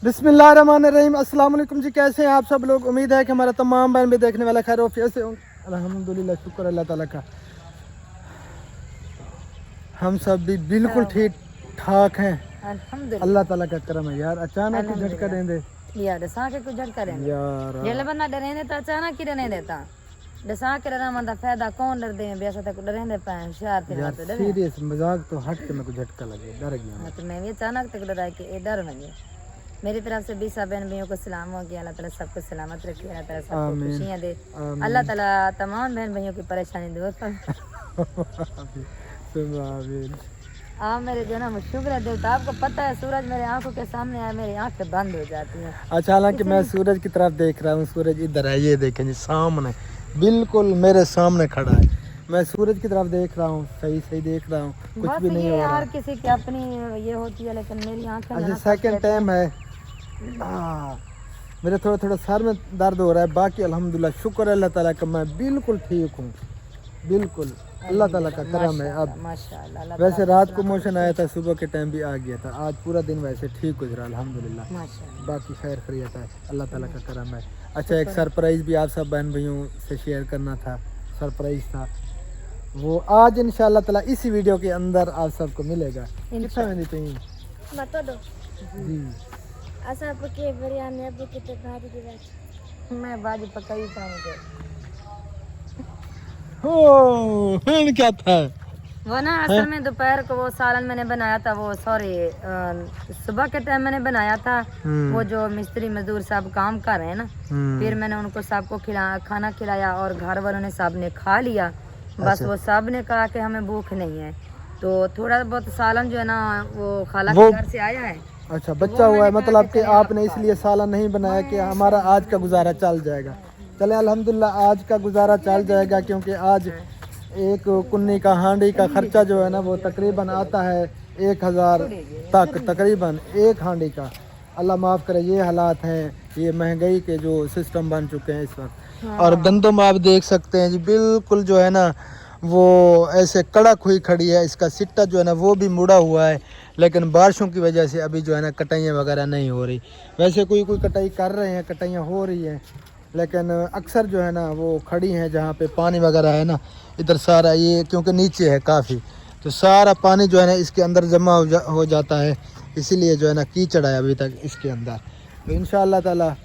बिस्मिल्लाहिर्रहमानिर्रहीम। अस्सलाम वालेकुम जी, कैसे हैं आप सब लोग। उम्मीद है कि हमारा तमाम बहन भी देखने वाला खैर वाफियत से होंगे। अल्हम्दुलिल्लाह, शुक्र अल्लाह ताला का, हम सब भी बिल्कुल ठीक ठाक हैं। अल्लाह ताला का करम है यार। अचानक ही झटका दे दे यार, डसा के कुछ झटका देंगे यार। जेल बंदा डरे देता, अचानक ही डरे देता। डसा के डरा मंदा फायदा कौन डर दे बेसा तक डरे दे पाए होशियार थे यार। तो डरे। सीरियस मजाक तो हट के मेरे को झटका लगे, डर गया। हाँ, तो मैं भी अचानक तक डरा कि ये डर लगे। मेरी तरफ से 20 बहन भाइयों को सलाम हो गया। अल्लाह ताला सबको सलामत रखे, अल्लाह ताला सबको खुशियाँ दे, अल्लाह ताला तमाम बहन भाइयों की परेशानी दूर कर। आप मेरे जो ना शुक्र है देवता, आपको पता है सूरज मेरे आंखों के सामने आया, मेरी आंखें बंद हो जाती हैं। अच्छा, हालांकि मैं सूरज की तरफ देख रहा हूँ। सूरज इधर है, ये देखें जी सामने, बिल्कुल मेरे सामने खड़ा है। मैं सूरज की तरफ देख रहा हूँ, सही सही देख रहा हूँ, कुछ भी नहीं हो रहा। हर किसी की अपनी ये होती है, लेकिन मेरी आंखें अच्छा, सेकंड टाइम है। मेरे थोड़ा थोड़ा सर में दर्द हो रहा है, बाकी अल्हम्दुलिल्लाह शुक्र अल्लाह ताला का, मैं बिल्कुल ठीक हूँ। बिल्कुल अल्लाह ताला का करम है। अब माशाअल्लाह। वैसे रात को मोशन आया था, सुबह के टाइम भी आ गया था। आज पूरा दिन वैसे ठीक गुजरा अल्हम्दुलिल्लाह। बाकी खैर खैरियत है, अल्लाह ताला का करम है। अच्छा, एक सरप्राइज़ भी आप सब बहन भाइयों से शेयर करना था। सरप्राइज़ था वो आज इंशाल्लाह ताला इसी वीडियो के अंदर आप सबको मिलेगा। कितना मैंने चाहिए बता दो जी। ऐसा आपके बिरयानी अभी कितने भारी की बात। मैं बाजी पकाई था मुझे क्या था वो ना, असल में दोपहर को वो सालन मैंने बनाया था, वो सॉरी सुबह के टाइम मैंने बनाया था। वो जो मिस्त्री मजदूर सब काम कर रहे हैं ना, फिर मैंने उनको सबको खाना खिलाया और घर वालों ने सब ने खा लिया। बस वो सब ने कहा कि हमें भूख नहीं है, तो थोड़ा बहुत सालन जो है ना वो खाला के घर से आया है। अच्छा, बच्चा हुआ है मतलब कि आपने इसलिए सालन नहीं बनाया कि हमारा आज का गुजारा चल जाएगा। चले अल्हम्दुलिल्लाह, आज का गुजारा चल जाएगा, क्योंकि आज एक कुन्नी का हांडी का खर्चा जो है ना वो तकरीबन आता है 1000 तक, तकरीबन एक हांडी का। अल्लाह माफ़ करे, ये हालात हैं, ये महंगाई के जो सिस्टम बन चुके हैं इस वक्त। और गंदम आप देख सकते हैं जी, बिल्कुल जो है ना वो ऐसे कड़क हुई खड़ी है। इसका सिट्टा जो है ना वो भी मुड़ा हुआ है, लेकिन बारिशों की वजह से अभी जो है ना कटाइयाँ वगैरह नहीं हो रही। वैसे कोई कटाई कर रहे हैं, कटाइयाँ हो रही हैं, लेकिन अक्सर जो है ना वो खड़ी हैं जहाँ पे पानी वगैरह है ना। इधर सारा ये क्योंकि नीचे है काफ़ी, तो सारा पानी जो है ना इसके अंदर जमा हो जाता है, इसीलिए जो है ना कीचड़ है अभी तक इसके अंदर। तो इंशाअल्लाह ताला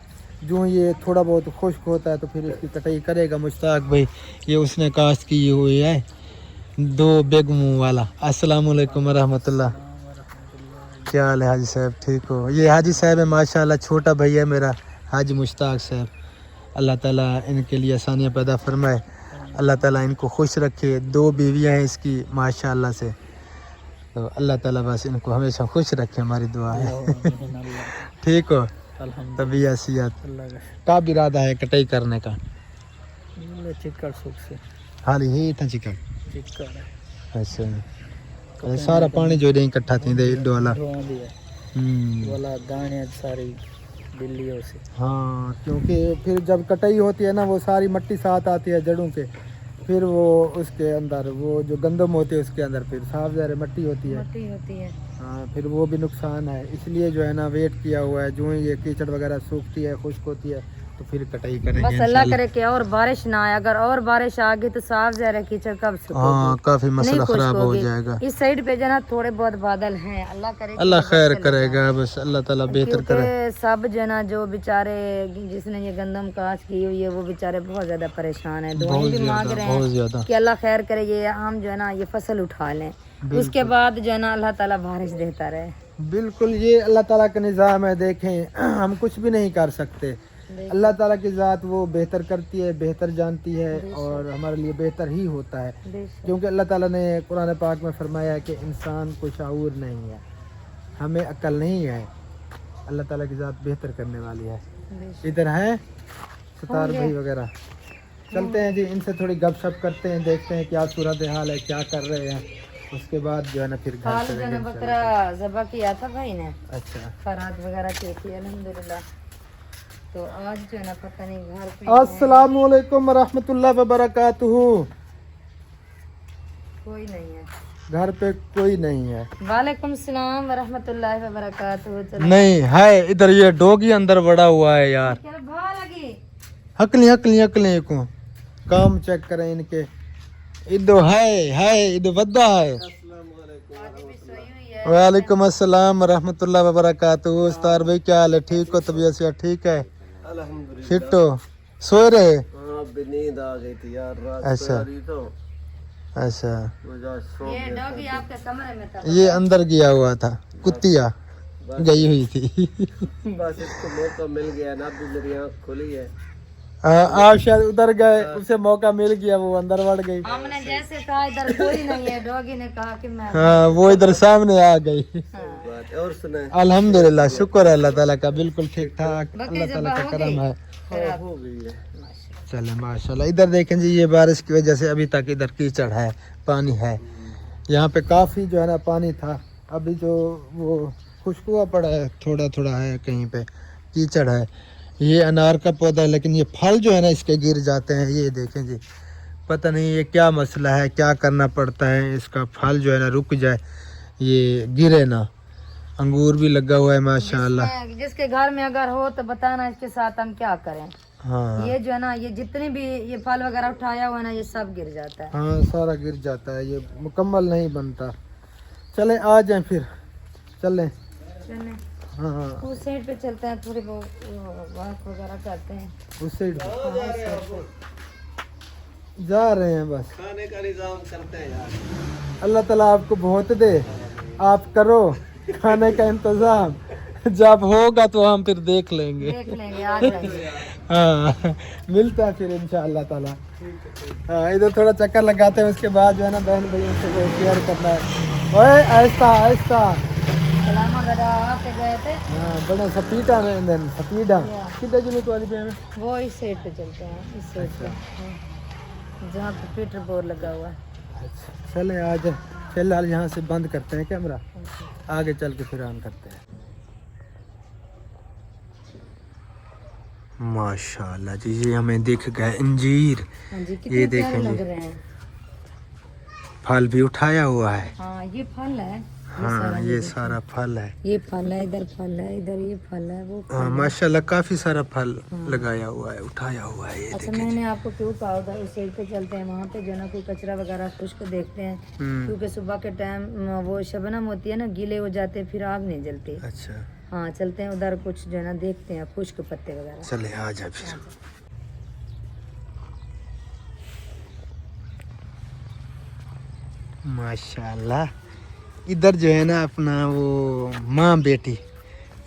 जो ये थोड़ा बहुत खुश्क होता है तो फिर इसकी कटाई करेगा मुश्ताक भाई। ये उसने काश्त की हुई है 2 बेगमू वाला। अस्सलाम वालेकुम रहमतुल्लाह। क्या हाल है हाजी साहब, ठीक हो। ये हाजी साहब है माशाल्लाह, छोटा भाई है मेरा हाजी मुश्ताक साहब। अल्लाह ताला इनके लिए आसानियाँ पैदा फरमाए, अल्लाह ताला इनको खुश रखे। 2 बीवियाँ हैं इसकी माशाल्लाह से, तो अल्लाह ताला बस इनको हमेशा खुश रखे, हमारी दुआ है। ठीक हो, तभी हसीयत का भी इरादा है कटाई करने का। हाल ही था चिकन। अच्छा, सारा पानी जो नहीं इकट्ठा थी दे डोला वाला दाने सारी बिल्लियों से। हाँ, क्योंकि फिर जब कटाई होती है ना वो सारी मिट्टी साथ आती है जड़ों के, फिर वो उसके अंदर वो जो गंदम होती है उसके अंदर फिर साफ ज़रा मिट्टी होती है। हाँ, फिर वो भी नुकसान है, इसलिए जो है ना वेट किया हुआ है। जो ही ये कीचड़ वगैरह सूखती है, खुश्क होती है, तो फिर कटाई करेंगे। बस अल्लाह करे कि और बारिश ना आए, अगर और बारिश आ गई तो साफ ज़रा कीचड़ कब सूखेगी। हाँ, काफी मसला खराब हो जाएगा। इस साइड पे जना थोड़े बहुत बादल हैं, अल्लाह करे अल्लाह खैर करेगा, बस अल्लाह ताला बेहतर करे। सब जना जो बेचारे जिसने ये गंदम काश की हुई है वो बेचारे बहुत ज्यादा परेशान है, दुआएं भी मांग रहे हैं कि अल्लाह खैर करे, ये हम जो है ना ये फसल उठा लें, उसके बाद जो है ना अल्लाह ताला बारिश देता रहे। बिल्कुल, ये अल्लाह ताला का निज़ाम है। देखें, हम कुछ भी नहीं कर सकते। अल्लाह ताला की ज़ात वो बेहतर करती है, बेहतर जानती है, और हमारे लिए बेहतर ही होता है, क्योंकि अल्लाह ताला ने कुरान पाक में फरमाया है कि इंसान को शऊर नहीं है, हमें अक्ल नहीं है। अल्लाह ताला की ज़ात बेहतर करने वाली है। इधर है सितार भाई वगैरह, चलते हैं जी, इनसे थोड़ी गपशप करते हैं, देखते हैं क्या सूरत हाल है, क्या कर रहे हैं। उसके बाद जो है ना फिर घर चलेंगे। बकरा ज़बह किया था भाई ने। अच्छा, खरात वगैरह की थी अल्हम्दुलिल्लाह, तो आज जो है ना पता नहीं घर पे। अस्सलाम वालेकुम रहमतुल्लाह व बरकातुहू। कोई नहीं है घर पे कोई नहीं है। वालेकुम सलाम वरहमतुल्लाहि वबरकातुहू। चलो नहीं है इधर, ये डॉगी अंदर बड़ा हुआ है यार। क्या भा लगी? हकली को काम चेक करें इनके। इधर है इधर बद्दा है। वालेकुम अस्सलाम रहमतुल्लाह वबरकातुहू। उस्ताद भाई क्या हाल है? ठीक हो? तबीयत से ठीक है? अल्हम्दुलिल्लाह। फिट हो? सो रहे? हाँ, नींद आ गई थी यार, रात अच्छा। को तो अच्छा, मुझे सो ये गया था। डॉगी आपके कमरे में था। ये अंदर गया हुआ था, कुत्तिया गई हुई थी। बस इसको मौका मिल गया ना, अभी मेरी आँख खुली है। आप शायद उधर गए, उसे मौका मिल गया, वो अंदर बढ़ गई। हमने जैसे कहा इधर कोई नहीं है, डॉगी ने कहा कि मैं हाँ, वो इधर सामने आ गई। बात और सुनाए। अल्हम्दुलिल्लाह, शुक्र है अल्लाह ताला का, बिल्कुल ठीक ठाक, बाकी अल्लाह जब ताला का हो करम है। हाँ, हो गई है। चले माशाल्लाह। इधर देखें जी, ये बारिश की वजह से अभी तक इधर कीचड़ है, पानी है। यहाँ पे काफ़ी जो है ना पानी था, अभी जो वो खुश्क हुआ पड़ा है, थोड़ा थोड़ा है, कहीं पे कीचड़ है। ये अनार का पौधा है, लेकिन ये फल जो है ना इसके गिर जाते हैं। ये देखें जी, पता नहीं ये क्या मसला है, क्या करना पड़ता है इसका फल जो है ना रुक जाए, ये गिरे ना। अंगूर भी लगा हुआ है माशाल्लाह। जिसके घर में अगर हो तो बताना, इसके साथ हम क्या करें। हाँ ये जो है ना, ये जितने भी ये फल वगैरह उठाया हुआ है ना, ये सब गिर जाता है। हाँ, सारा गिर जाता है, ये मुकम्मल नहीं बनता। चलें आ जाएं फिर, चलें। चलें हाँ, उस साइड पे चलते हैं, थोड़ी बहुत बात वगैरह करते हैं। उस साइड जा रहे हैं बस। खाने का निजाम करते हैं यार। अल्लाह ताला आपको बहुत दे, आप करो खाने का इंतजाम। जब होगा तो हम फिर देख लेंगे। देख लेंगे, आ जाएंगे। हाँ, मिलता है फिर इंशाअल्लाह ताला। हाँ, इधर थोड़ा चक्कर लगाते हैं, उसके बाद जो है ना बहन भैया से शेयर करना है। ओए आहिस्ता आहिस्ता। सलामा गदा आके गए थे, हाँ, बड़ा सपीटा में देन सपीटा किधर जुलूस वाली पे हमें। वो इस साइड पे चलते हैं, इस साइड पे, हाँ, जहाँ पे पीटर बोर्ड लगा हुआ है। अच्छा, चले आ जाए। फिलहाल यहाँ से बंद करते हैं कैमरा, आगे चल के फिर ऑन करते हैं। माशाल्लाह जी, ये हमें दिख गए अंजीर। हाँ जी, ये कितने देखें प्यारे जी। लग रहे हैं। फल भी उठाया हुआ है। हाँ, ये फल है। हाँ, ये सारा फल है। ये फल है, इधर फल है, इधर ये फल है, वो फल हाँ, है। माशाल्लाह काफी सारा फल लगाया हुआ है, उठाया हुआ है। ये अच्छा, देखें। मैंने आपको क्यों कहा उधर उस साइड पे चलते हैं, वहाँ पे जो है ना कोई कचरा वगैरह खुश्क देखते हैं, क्योंकि सुबह के टाइम वो शबनम होती है ना, गीले हो जाते हैं, फिर आग नहीं जलती। अच्छा, हाँ, चलते हैं उधर, कुछ जो है ना देखते हैं खुश्क पत्ते वगैरह। चले आ जा फिर। माशाल्लाह, इधर जो है ना अपना वो माँ बेटी,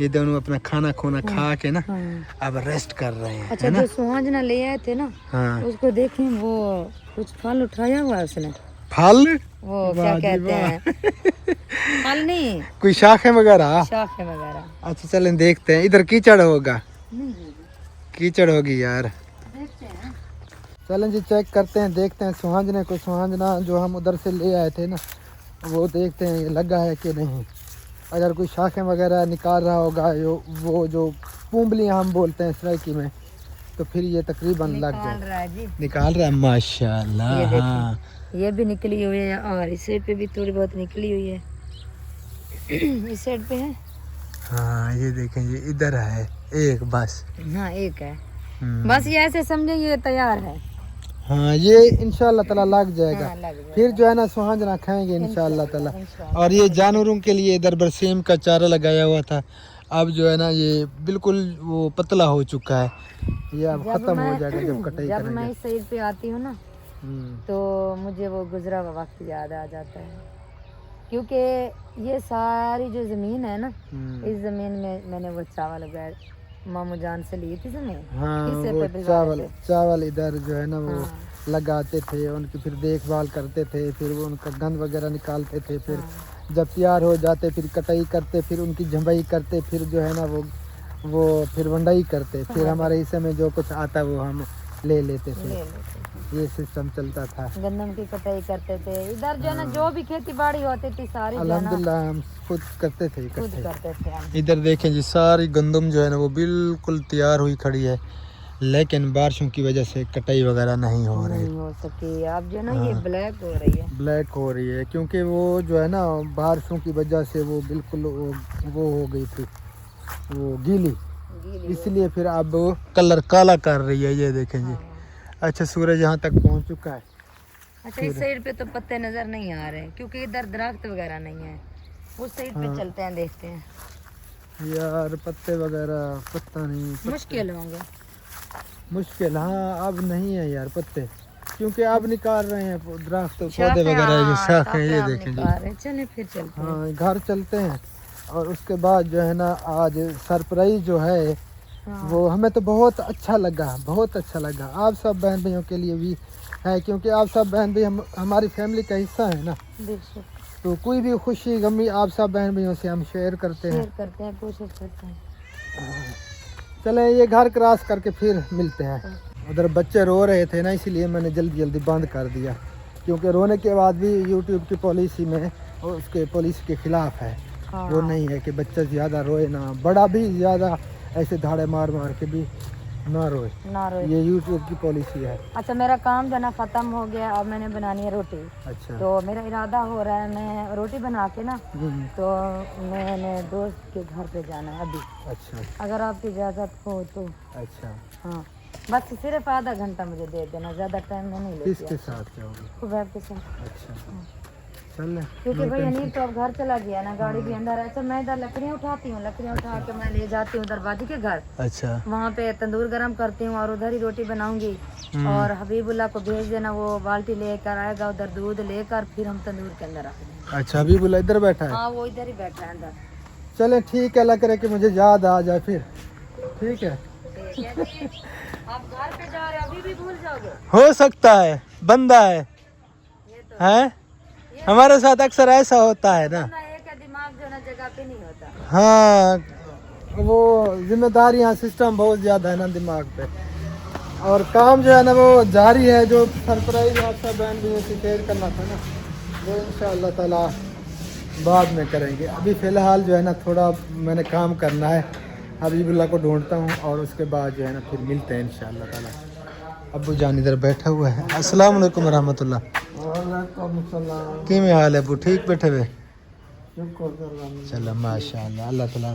ये दोनों अपना खाना खोना खा के ना हाँ। अब रेस्ट कर रहे हैं, अच्छा, है ना। जो सुहाजना ले आए थे ना, हाँ, उसको देखें, वो कुछ फल उठाया हुआ है उसने, फल वो वाह क्या जी कहते वाह। हैं, फल नहीं, कोई शाखें वगैरह। शाखे वगैरह। अच्छा, चलें देखते हैं। इधर कीचड़ होगा, नहीं, कीचड़ होगी यार। देखते हैं। चलें जी, चेक करते हैं, देखते हैं सुहांजने को। सुहांजना जो हम उधर से ले आए थे ना, वो देखते हैं ये लगा है कि नहीं। अगर कोई शाखें वगैरह निकाल रहा होगा, वो जो पूंबलियाँ हम बोलते हैं सराइकी में, तो फिर ये तकरीबन लग निकाल जाए। रहा है जी, निकाल रहा है माशाल्लाह। ये देखें। हाँ, ये भी निकली हुई है, और इस साइड पे भी थोड़ी बहुत निकली हुई है। इस साइड पे है। हाँ, ये देखें जी, इधर है एक बस। हाँ, एक है हम्म। बस, ये ऐसे समझे ये तैयार है। हाँ, ये इंशाल्लाह ताला लग जाएगा। हाँ, लग जाएगा। फिर जो है ना सुहांजना खाएंगे इंशाल्लाह ताला। इंशाल्लाह। और ये जानवरों के लिए इधर बरसीम का चारा लगाया हुआ था, अब जो है ना ये बिल्कुल वो पतला हो चुका है, ये अब खत्म हो जाएगा जब कटाई जब मैं करेंगे। इस साइड पे आती हूँ ना, हम्म, तो मुझे वो गुजरा हुआ वक्त याद आ जाता है, क्योंकि ये सारी जो ज़मीन है ना, इस ज़मीन में मैंने वो चावल उगाए, मामू जान से ली थी ज़मीन। हाँ, इससे वो पे भिगोए चावल थे। चावल इधर जो है ना वो हाँ। लगाते थे, उनकी फिर देखभाल करते थे, फिर वो उनका गंद वगैरह निकालते थे, फिर हाँ। जब तैयार हो जाते फिर कटाई करते, फिर उनकी झंबाई करते, फिर जो है ना वो फिर वंडाई करते, फिर हमारे हिस्से में जो कुछ आता वो हम ले लेते ले थे। लेते थे। ये सिस्टम चलता था। गंदम की कटाई करते थे, इधर जो है ना जो भी खेती बाड़ी होती थी सारी जो है ना अल्हम्दुलिल्लाह हम खुद करते थे खुद इकट्ठे। करते थे हम। इधर देखें जी, सारी गंदम जो है ना वो बिल्कुल तैयार हुई खड़ी है, लेकिन बारिशों की वजह से कटाई वगैरह नहीं हो रही। नहीं हो सकी। अब जो ना ये ब्लैक हो रही है, ब्लैक हो रही है क्योंकि वो जो है ना बारिशों की वजह से वो बिल्कुल वो हो गई थी, वो गीली, इसलिए फिर अब कलर काला कर रही है। ये देखें जी। अच्छा, सूरज यहाँ तक पहुँच चुका है। अच्छा, इस साइड पे तो पत्ते नजर नहीं आ रहे क्योंकि इधर दरख्त वगैरह नहीं है। उस साइड पे चलते हैं, देखते हैं। यार पत्ते वगैरह पता नहीं, मुश्किल होंगे। मुश्किल, हाँ अब नहीं है यार पत्ते, क्योंकि अब निकाल रहे हैं दरख्त पौधे शाखें, वगैरह, ये हाँ, शाखें, ये आप देखें जी। निकाल रहे हैं। चले फिर चलते हैं। हाँ, घर चलते हैं। और उसके बाद जो है ना आज सरप्राइज जो है वो हमें तो बहुत अच्छा लगा, बहुत अच्छा लगा। आप सब बहन भाइयों के लिए भी है, क्योंकि आप सब बहन भाई हमारी फैमिली का हिस्सा है ना, बेशक तो कोई भी खुशी गमी आप सब बहन भाइयों से हम शेयर करते हैं। शेयर करते हैं, कोशिश करते हैं। चले ये घर क्रॉस करके फिर मिलते हैं। उधर बच्चे रो रहे थे ना, इसीलिए मैंने जल्दी जल्दी बंद कर दिया, क्योंकि रोने के बाद भी यूट्यूब की पॉलिसी में और उसके पॉलिसी के खिलाफ है। हाँ। वो नहीं है कि बच्चा ज़्यादा रोए ना, बड़ा भी ज़्यादा ऐसे धाड़े मार मार के भी ना रोए, ना रोए। ये यूट्यूब की पॉलिसी है। अच्छा, मेरा काम जो ना ख़त्म हो गया, अब मैंने बनानी है रोटी। अच्छा। तो मेरा इरादा हो रहा है, मैं रोटी बना के ना तो मैंने दोस्त के घर पे जाना है अभी। अच्छा अगर आपकी इजाज़त हो तो। अच्छा। हाँ, बस सिर्फ आधा घंटा मुझे दे देना, ज़्यादा टाइम मैं नहीं किसके लेती। साथ जाओगे? खुबैब के साथ। अच्छा चल। क्योंकि भाई अनिल तो अब घर चला गया ना, गाड़ी भी अंदर है। अच्छा, मैं इधर लकड़ियाँ उठाती हूँ, लकड़ियाँ उठा के मैं ले जाती हूँ उधर बाजी के घर। अच्छा। वहाँ पे तंदूर गरम करती हूँ और उधर ही रोटी बनाऊंगी। और हबीबुल्ला को भेज देना, वो बाल्टी लेकर आएगा, उधर दूध लेकर फिर हम तंदूर के अंदर आएंगे। अच्छा, अभी बोला इधर बैठा है? हाँ, वो इधर ही बैठा है अंदर। चले ठीक है, अल्लाह करे कि मुझे याद आ जाए फिर। ठीक है। आप घर पे जा रहे हो, अभी भी भूल जाओगे? हो सकता है, बंदा है, हैं? हमारे साथ अक्सर ऐसा होता है ना। एक दिमाग जो ना जगह पे नहीं होता। हाँ, वो जिम्मेदारियाँ सिस्टम बहुत ज़्यादा है ना दिमाग पे, और काम जो है ना वो जारी है। जो सरप्राइज आप सब बहन भी से शेयर करना था ना, वो इंशाअल्लाह ताला बाद में करेंगे। अभी फ़िलहाल जो है ना थोड़ा मैंने काम करना है, हबीबुल्लाह को ढूंढता हूँ और उसके बाद जो है ना फिर मिलते हैं इंशाअल्लाह ताला। अब्बू जान इधर बैठा हुआ है। अस्सलाम वालेकुम रहमतुल्लाह। किमें हाल है अबू? ठीक बैठे हुए? चलो माशाअल्लाह, अल्लाह ताला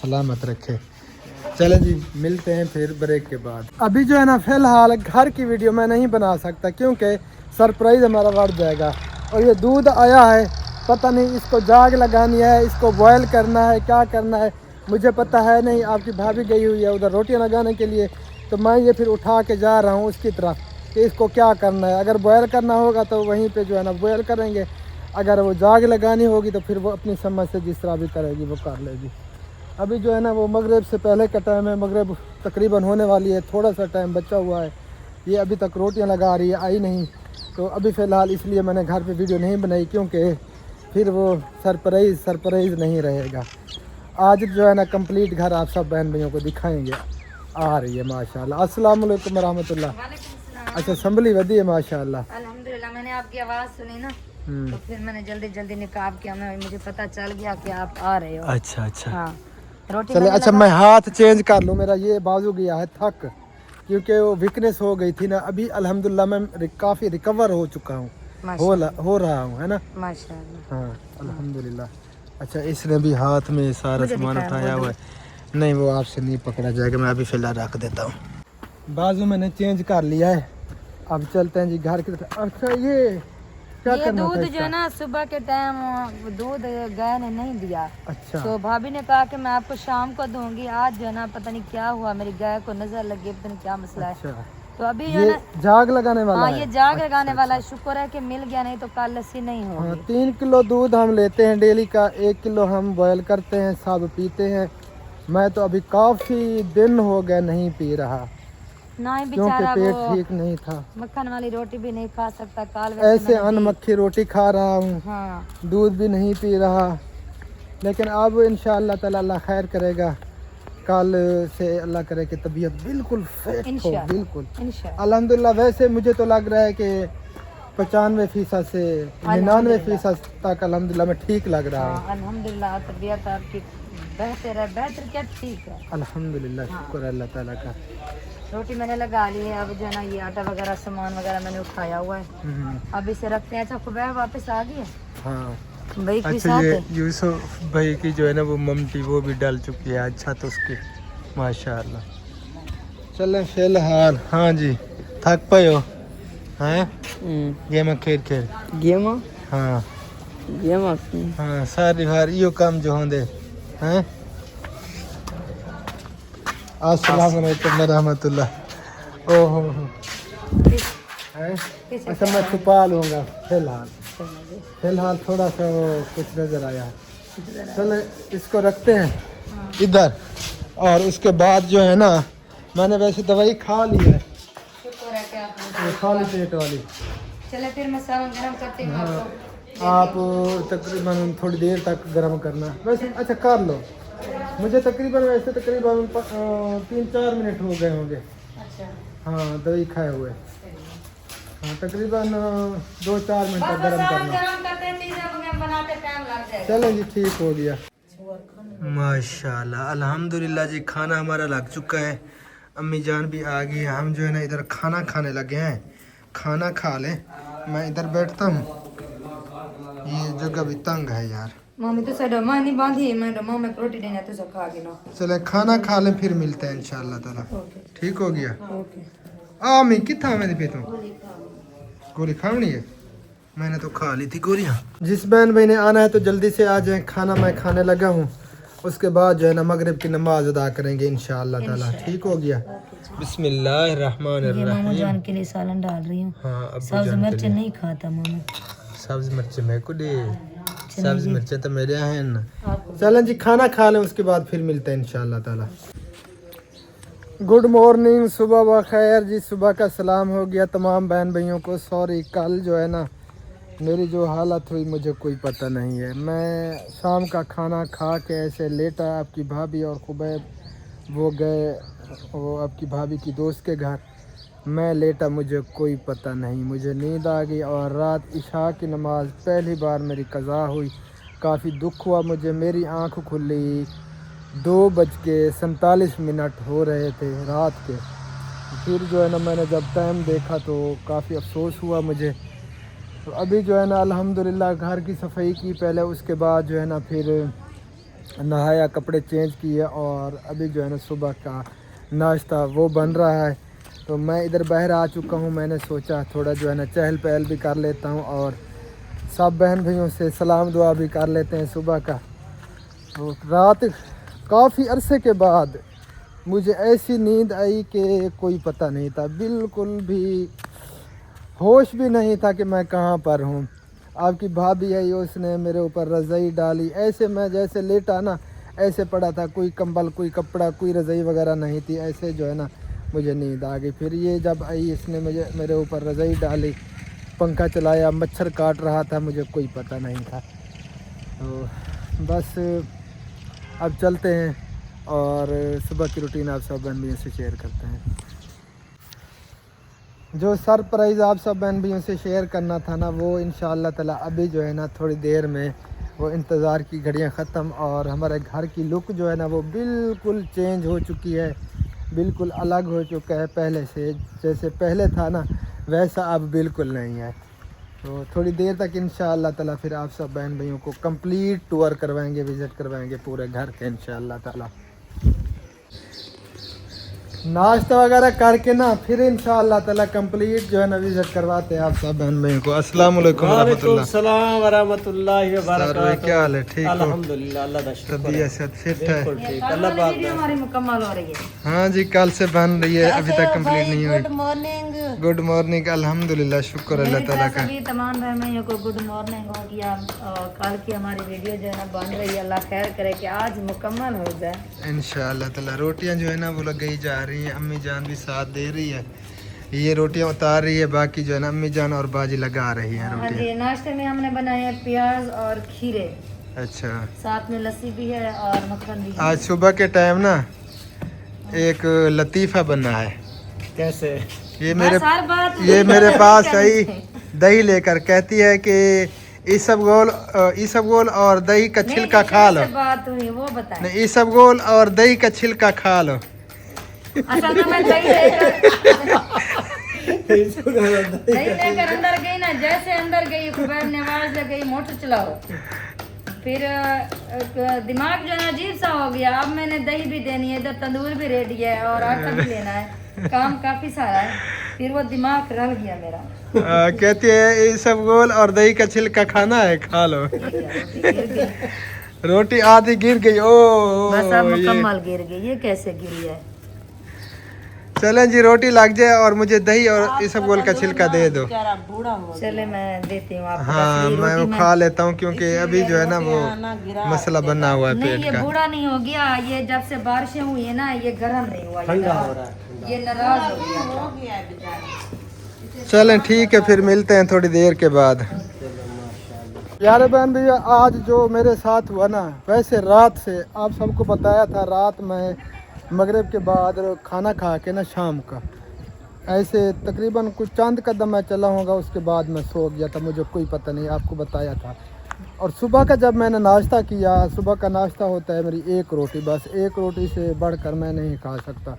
सलामत रखे। चले जी, मिलते हैं फिर ब्रेक के बाद। अभी जो है ना फिलहाल घर की वीडियो मैं नहीं बना सकता, क्योंकि सरप्राइज हमारा बढ़ जाएगा। और ये दूध आया है, पता नहीं इसको जाग लगानी है, इसको बॉयल करना है, क्या करना है मुझे पता है नहीं। आपकी भाभी गई हुई है उधर रोटियां लगाने के लिए, तो मैं ये फिर उठा के जा रहा हूँ उसकी तरफ कि इसको क्या करना है। अगर बॉयल करना होगा तो वहीं पे जो है ना बॉयल करेंगे, अगर वो जाग लगानी होगी तो फिर वो अपनी समझ से जिस तरह भी करेगी वो कर लेगी। अभी जो है ना वो मगरिब से पहले का टाइम है, मगरिब तकरीबन होने वाली है, थोड़ा सा टाइम बचा हुआ है। ये अभी तक रोटियां लगा रही है, आई नहीं। तो अभी फ़िलहाल इसलिए मैंने घर पे वीडियो नहीं बनाई, क्योंकि फिर वो सरप्राइज़ नहीं रहेगा। आज जो है ना कंप्लीट घर आप सब बहन भाइयों को दिखाएंगे। आ रही है माशाल्लाह। अस्सलाम वालेकुम रहमतुल्लाह। अच्छा, संभली वधी है माशाल्लाह। अल्हम्दुलिल्लाह, मैंने आपकी आवाज़ सुनी ना तो फिर मैंने जल्दी जल्दी निकाब किया, मुझे पता चल गया कि आप आ रहे हो। अच्छा अच्छा। हाँ, रोटी चले। अच्छा, मैं हाथ चेंज कर लूँ, मेरा ये बाजू गया है थक, क्योंकि वो वीकनेस हो गई थी ना। अभी अल्हम्दुलिल्लाह मैं काफ़ी रिकवर हो चुका हूँ, हो रहा हूँ, है ना माशाल्लाह। हाँ अल्हम्दुलिल्लाह। अच्छा, इसने भी हाथ में सारा सामान उठाया हुआ है। नहीं, वो आपसे नहीं पकड़ा जाएगा, मैं अभी फ़िलहाल रख देता हूँ। बाजू मैंने चेंज कर लिया है, अब चलते हैं जी घर की तरफ। अच्छा, ये क्या करना था दूध इसका? जो ना सुबह के टाइम दूध गाय ने नहीं दिया। अच्छा। तो भाभी ने कहा कि मैं आपको शाम को दूंगी। आज जो है ना पता नहीं क्या हुआ, मेरी गाय को नजर लगी, पता नहीं क्या मसला है। अच्छा, तो अभी जो है ये ना जाग लगाने वाला हाँ, है? ये जाग लगाने वाला है। शुक्र है कि मिल गया, नहीं तो कल लस्सी नहीं हाँ, होगी। 3 किलो दूध हम लेते हैं डेली का, 1 किलो हम बॉयल करते हैं, सब पीते हैं। मैं तो अभी काफ़ी दिन हो गए नहीं पी रहा, ना ही क्योंकि बेचारा पेट वो ठीक नहीं था। मक्खन वाली रोटी भी नहीं खा सकता। काल ऐसे अनमक्खी रोटी खा रहा हूँ, हाँ, दूध भी नहीं पी रहा। लेकिन अब इंशाअल्लाह ताला अल्लाह खैर करेगा, कल से अल्लाह करे कि तबीयत बिल्कुल फिट हो, इंशाअल्लाह। बिल्कुल इंशाअल्लाह। अल्हम्दुलिल्लाह। वैसे मुझे तो लग रहा है कि 95% से 99% तक अल्हम्दुलिल्लाह मैं ठीक लग रहा हूँ। हाँ, अल्हम्दुलिल्लाह, तबीयत आपकी बेहतर है, बेहतर क्या ठीक है। अल्हम्दुलिल्लाह, शुक्र है अल्लाह ताला का। रोटी मैंने लगा ली है, अब जो है ना ये आटा वगैरह सामान वगैरह मैंने उठाया हुआ है, अब इसे रखते हैं। अच्छा खुबैब वापस आ गई है? हाँ। भाई के अच्छा, साथ ये है? यूसुफ भाई की जो है ना वो ममटी वो भी डाल चुकी है। अच्छा तो उसकी माशाल्लाह। चलें फिलहाल, हाँ जी थक पे हो हैं गेम खेल खेल गेम हाँ गेम हाँ सारी बार यो काम जो होंदे हैं। अस्सलाम वालेकुम व रहमतुल्लाह। ओहो हैं। अच्छा मैं छुपा लूँगा फिलहाल थोड़ा सा वो कुछ नज़र आया। चलो इसको रखते हैं इधर, और उसके बाद जो है ना मैंने वैसे दवाई खा ली है, शुक्र है क्या वो खाली पेट वाली। चले फिर मैं सालन गरम करती हूँ हाँ आपको। आप तकरीबन थोड़ी देर तक गर्म करना वैसे। अच्छा कर लो, मुझे तकरीबन 3-4 मिनट हो गए होंगे। अच्छा हाँ दवाई खाए हुए। हाँ तकरीबन 2-4 मिनट तक गर्म करना। गरम करते हैं चीजें बनाते टाइम लग जाएगा। चलें जी ठीक हो गया माशाल्लाह अल्हम्दुलिल्लाह जी। खाना हमारा लग चुका है, अम्मी जान भी आ गई है। हम जो है ना इधर खाना खाने लगे हैं। खाना खा लें, मैं इधर बैठता हूँ। ये जगह भी तंग है यार। मम्मी तो साइड मां नहीं बांधी, मैं मां में रोटी देना तो सब खा के ना। चले खाना खा लें फिर मिलते हैं इंशाल्लाह ताला। ओके ठीक हो गया। ओके। आ मैं कितना मैंने पे तो गोली खानी है, मैंने तो खा ली थी गोलियां। जिस बहन भाई ने आना है तो जल्दी से आ जाए, खाना मैं खाने लगा हूँ। उसके बाद जो है ना मगरिब की नमाज अदा करेंगे इंशाल्लाह ताला। ठीक हो गया। बिस्मिल्लाहिर्रहमानिर्रहीम। मामा जान के लिए सालन डाल रही हूँ। हाँ अब्बू सब्ज जान के मिर्च लिए। नहीं खाता मामा। सब्ज मिर्च मेरे को दे, सब्ज मिर्चें तो मेरे यहाँ हैं ना। चलें जी खाना खा लें, उसके बाद फिर मिलते हैं इंशाल्लाह ताला। गुड मॉर्निंग, सुबह बखैर जी। सुबह का सलाम हो गया तमाम बहन भाइयों को। सॉरी कल जो है ना मेरी जो हालत हुई मुझे कोई पता नहीं है। मैं शाम का खाना खा के ऐसे लेटा, आपकी भाभी और खुबैब वो गए वो आपकी भाभी की दोस्त के घर, मैं लेटा, मुझे कोई पता नहीं। मुझे नींद आ गई और रात इशा की नमाज़ पहली बार मेरी कज़ा हुई। काफ़ी दुख हुआ मुझे। मेरी आँख खुली 2:47 हो रहे थे रात के। फिर जो है ना मैंने जब टाइम देखा तो काफ़ी अफसोस हुआ मुझे। तो अभी जो है ना अल्हम्दुलिल्लाह घर की सफाई की पहले, उसके बाद जो है ना फिर नहाया, कपड़े चेंज किए, और अभी जो है ना सुबह का नाश्ता वो बन रहा है। तो मैं इधर बाहर आ चुका हूँ। मैंने सोचा थोड़ा जो है ना चहल पहल भी कर लेता हूँ और सब बहन भाइयों से सलाम दुआ भी कर लेते हैं सुबह का। तो रात काफ़ी अरसे के बाद मुझे ऐसी नींद आई कि कोई पता नहीं था, बिल्कुल भी होश भी नहीं था कि मैं कहाँ पर हूँ। आपकी भाभी आई, उसने मेरे ऊपर रज़ाई डाली, ऐसे मैं जैसे लेटा ना ऐसे पड़ा था, कोई कंबल कोई कपड़ा कोई रज़ाई वगैरह नहीं थी। ऐसे जो है ना मुझे नींद आ गई। फिर ये जब आई इसने मेरे ऊपर रज़ाई डाली, पंखा चलाया, मच्छर काट रहा था, मुझे कोई पता नहीं था। तो बस अब चलते हैं और सुबह की रूटीन आप सब बहन भाइयों से शेयर करते हैं। जो सरप्राइज़ आप सब बहन भाइयों से शेयर करना था ना वो इंशाअल्लाह ताला अभी जो है ना थोड़ी देर में वो इंतज़ार की घड़ियां ख़त्म, और हमारे घर की लुक जो है ना वो बिल्कुल चेंज हो चुकी है, बिल्कुल अलग हो चुका है पहले से। जैसे पहले था ना वैसा अब बिल्कुल नहीं है। तो थोड़ी देर तक इंशाअल्लाह ताला फिर आप सब बहन भाइयों को कंप्लीट टूर करवाएंगे, विज़िट करवाएंगे पूरे घर के इंशाअल्लाह ताला। नाश्ता वगैरह करके ना फिर इंशाअल्लाह ताला कंप्लीट जो है ना विजिट करवाते हैं आप सब बहन भाइयों को। अस्सलाम वालेकुम रहमतुल्लाह। सलाम व रहमतुल्लाहि व सर बरकातहू। क्या हाल है? ठीक हो? अल्हम्दुलिल्लाह, अल्लाह का शुक्र है। तबीयत सब फिट है? ठीक, अल्लाह पाक वीडियो हमारी मुकम्मल हो रही है। हाँ जी कल से बन रही है, अभी तक कंप्लीट नहीं हुई। Good morning. गुड मॉर्निंग, अल्हम्दुलिल्लाह, शुक्र अल्लाह ताला का। सभी तमाम बहन भाइयों को गुड मॉर्निंग हो गया। कल की हमारी वीडियो जो है ना बन रही है, अल्लाह खैर करे कि आज मुकम्मल हो जाए इंशाअल्लाह ताला। रोटियां जो है ना वो लगाई जा रही हैं, अम्मी जान भी साथ दे रही है, ये रोटियां उतार रही है, बाकी जो है ना अम्मी जान और बाजी लगा रही हैं हाँ रोटियां। जी, नाश्ते में हमने बनाए हैं प्याज और खीरे, अच्छा, साथ में लस्सी भी है और मक्खन भी है। आज सुबह के टाइम ना एक लतीफ़ा बना है। कैसे? ये बस हर बात मेरे पास आई दही लेकर, कहती है कि इसबगोल और दही का छिलका खा लो। बात हुई वो बताएं। नहीं, इसबगोल और दही का छिलका खा लो। असल में मैं दही लेकर अंदर गई ना, जैसे अंदर गई खुबैब ने आवाज लगाई मोटर चलाओ, फिर दिमाग जो है अजीब सा हो गया। अब मैंने दही भी देनी है, इधर तंदूर भी रेडी है और आटा भी लेना है, काम काफी सारा है, फिर वो दिमाग रल गया मेरा। कहती है इसबगोल और दही का छिलका खाना है, खा लो। रोटी आधी गिर गई। ओ बस अब मुकम्मल गिर गई। ये कैसे गिरी है? चलें जी, रोटी लग जाए और मुझे दही और इसबगोल का छिलका दे दो। चले मैं देती हूँ आपको। हाँ, मैं वो खा लेता हूँ क्योंकि अभी जो है ना वो मसला बना हुआ है नहीं, पेट ये का। बूढ़ा नहीं हो गया, ये जब से बारिशें हुई है ना ये गर्म नहीं हुआ, ये नाराज हो गया। चलें ठीक है, फिर मिलते हैं थोड़ी देर के बाद। यार बहन भैया, आज जो मेरे साथ हुआ ना, वैसे रात से आप सबको बताया था, रात में मगरिब के बाद खाना खा के ना शाम का ऐसे तकरीबन कुछ चंद कदम मैं चला होगा, उसके बाद मैं सो गया था, मुझे कोई पता नहीं, आपको बताया था। और सुबह का जब मैंने नाश्ता किया, सुबह का नाश्ता होता है मेरी एक रोटी, बस एक रोटी से बढ़कर मैं नहीं खा सकता।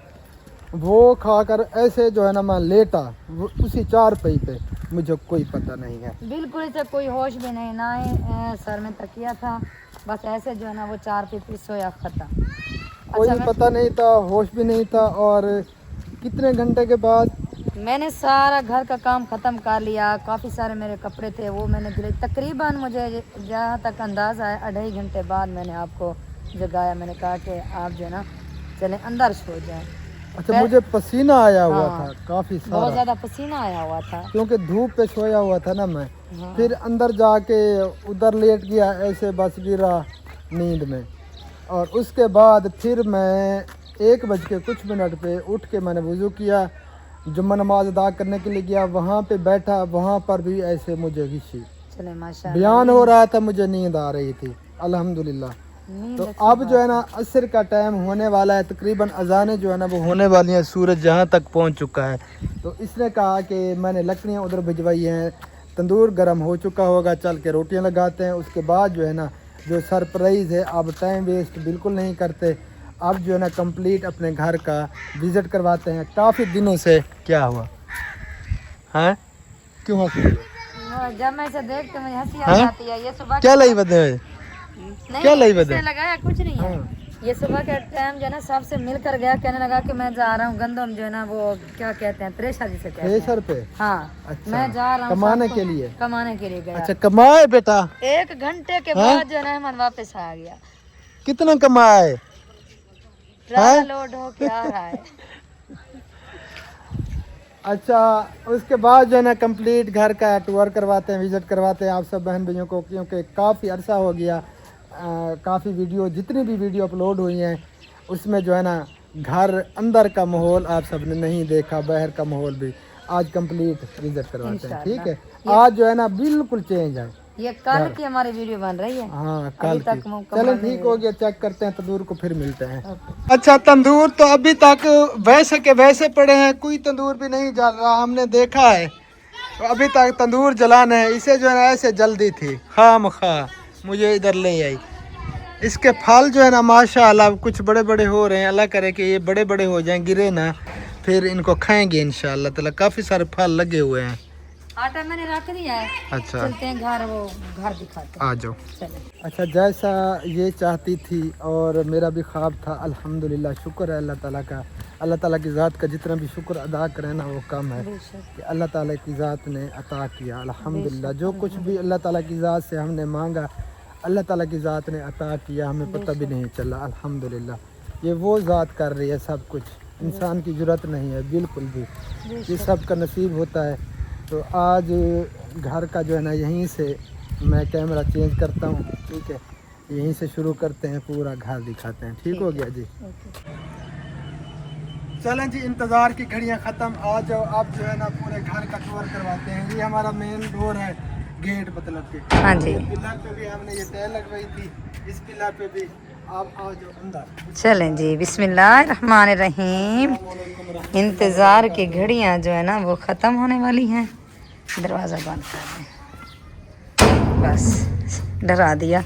वो खाकर ऐसे जो है ना मैं लेटा उसी चारपाई पे, मुझे कोई पता नहीं है, बिल्कुल इसे कोई होश भी नहीं ना है, सर में तकिया था, बस ऐसे जो है ना वो चारपाई पे सोया खत्म। कोई पता नहीं था, होश भी नहीं था। और कितने घंटे के बाद मैंने सारा घर का काम ख़त्म कर लिया, काफ़ी सारे मेरे कपड़े थे वो मैंने धुले। तकरीबन मुझे जहाँ तक अंदाज़ा है 2.5 घंटे बाद मैंने आपको जगाया। मैंने कहा कि आप जो है ना चलें अंदर सो जाएं। अच्छा, मुझे पसीना आया हुआ हाँ, था काफ़ी बहुत सारा, ज़्यादा पसीना आया हुआ था क्योंकि धूप पे सोया हुआ था ना मैं। हाँ। फिर अंदर जाके उधर लेट गया, ऐसे बस गिरा नींद में। और उसके बाद फिर मैं 1:00 पे उठ के मैंने वज़ू किया, जुम्मा नमाज अदा करने के लिए गया, वहाँ पे बैठा, वहाँ पर भी ऐसे मुझे घिसी, चले माशा बयान हो रहा था, मुझे नींद आ रही थी अल्हम्दुलिल्लाह। तो अब जो है ना असर का टाइम होने वाला है, तकरीबन अजानें जो है ना वो होने वाली हैं, सूरज जहाँ तक पहुँच चुका है। तो इसने कहा कि मैंने लकड़ियाँ उधर भिजवाई हैं, तंदूर गर्म हो चुका होगा, चल के रोटियाँ लगाते हैं। उसके बाद जो है ना जो सरप्राइज़ है, अब टाइम वेस्ट बिल्कुल नहीं करते, अब जो है ना कंप्लीट अपने घर का विज़िट करवाते हैं। काफ़ी दिनों से क्या हुआ है, क्यों हंस रही हो? जब मैं इसे देखते मुझे हंसी आ हाँ? जाती है। ये सुबह क्या लाई बदे क्या लाई बदे? इसने लगाया कुछ नहीं है। ये सुबह के टाइम जो है ना सबसे मिलकर गया, कहने लगा कि मैं जा रहा हूँ गंदम जो है ना वो क्या कहते हैं, थ्रेशर जिसे कहते हैं। थ्रेशर पे? हाँ, अच्छा, मैं जा रहा हूँ कमाने के लिए? कमाने के लिए गया। अच्छा, कमाए बेटा? 1 घंटे के बाद जो है ना अहमद वापस आ गया। कितना कमाए? ट्रक लोड हो के आ रहा है। अच्छा, उसके बाद जो है ना कंप्लीट घर का टूर करवाते हैं, विज़िट करवाते हैं आप सब बहन भाइयों को, क्योंकि काफ़ी अरसा हो गया। काफ़ी वीडियो, जितनी भी वीडियो अपलोड हुई हैं उसमें जो है ना घर अंदर का माहौल आप सब ने नहीं देखा, बाहर का माहौल भी आज कंप्लीट विज़िट करवाते हैं। ठीक है, आज जो है ना बिल्कुल चेंज है। ये कल की हमारी वीडियो बन रही है। हाँ, कल तक की। मुकम्मल चलो नहीं ठीक हो गया, चेक करते हैं तंदूर को, फिर मिलते हैं। अच्छा, तंदूर तो अभी तक वैसे के वैसे पड़े हैं, कोई तंदूर भी नहीं जल रहा, हमने देखा है। तो अभी तक तंदूर जलाना है, इसे जो है ना ऐसे जल्दी थी, खाम खा मुझे इधर ले आई। इसके फल जो है ना माशाल्लाह कुछ बड़े बड़े हो रहे हैं, अल्लाह करे कि ये बड़े बड़े हो जाएं, गिरे ना, फिर इनको खाएंगे इंशाल्लाह ताला। काफ़ी सारे फल लगे हुए हैं। आटा मैंने रख दिया है। अच्छा, चलते हैं घर, वो घर दिखाते हैं। आ जाओ। चले। अच्छा, जैसा ये चाहती थी और मेरा भी ख्वाब था, अल्हम्दुलिल्लाह, शुक्र है अल्लाह ताला का। अल्लाह ताला की ज़ात का जितना भी शुक्र अदा करें ना वो कम है, कि अल्लाह ताला की ज़ात ने अता किया। अल्हम्दुलिल्लाह, जो कुछ भी अल्लाह ताला की ज़ात से हमने मांगा, अल्लाह ताला की ज़ात ने अता किया, हमें पता भी नहीं चला। अल्हम्दुलिल्लाह, ये वो ज़ात कर रही है सब कुछ, इंसान की ज़रूरत नहीं है बिल्कुल भी, ये सब का नसीब होता है। तो आज घर का जो है ना यहीं से मैं कैमरा चेंज करता हूँ, ठीक है, यहीं से शुरू करते हैं, पूरा घर दिखाते हैं। ठीक हो गया जी? चलें जी, इंतज़ार की घड़ियाँ ख़त्म, आ जाओ। आप जो है ना पूरे घर का टूर करवाते हैं। ये हमारा मेन डोर है, गेट मतलब के। हाँ जी, पिलर पे भी हमने ये टाइल लगवाई थी, इस पिलर पे भी। आप आ जाओ अंदर। चलें जी, बिस्मिल्लाहिर्रहमानिर्रहीम। इंतज़ार की घड़ियाँ जो है ना वो ख़त्म होने वाली हैं। दरवाज़ा बंद कर दें। बस डरा दिया।